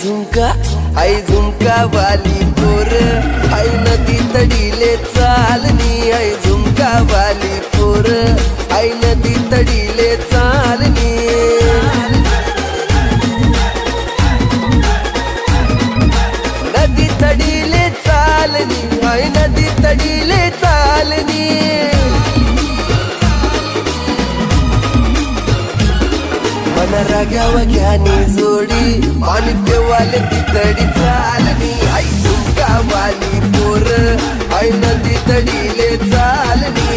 झुमका वाली पोर आई नदी तडीले चालनी आई झुमका वाली पोर आई नदी तडीले चालनी नदी तडीले चालनी आई नदी तडीले चालनी मन रागावा घ्यानी जोडी पाणी पेवाले ती तडी चालनी आई झुमका वाली पोर आई नदी तडीले चालनी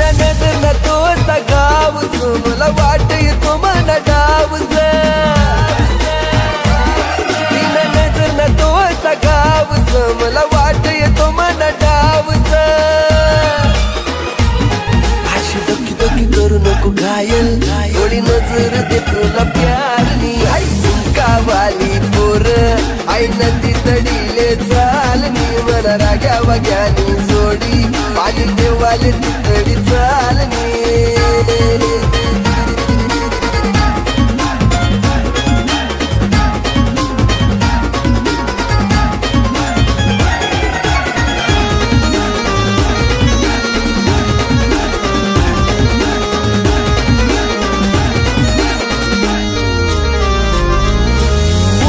नजर न तो सगावस मला वाट येतो मन डावस तीन नजर न तो सगावस मला वाट येतो मन डावस अशी डोकी डोकी करू नको घायल थोडी नजर दे तुला प्यारनी आई झुमका वाली पोर आई नदी तडीले चालनी मला राग्या वाग्यानी जोडी पाणी देवाले ती तडी चालनी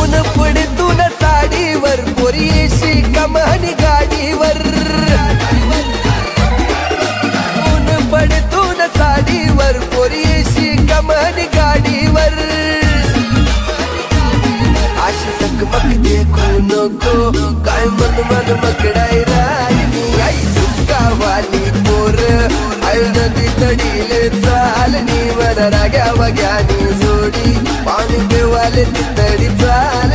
ऊन पडे तुला साडीवर पोरी येशी कमानी गाडीवर साडीवर पोरीशी कमानी गाडीवर अशी टकमक देखू नको काय मन मकडाय राहिनी आई झुमका वाली पोर आई नदी तडीले चालनी मला राग्या वाग्यानी जोडी पाणी देवाले ती तडी चाल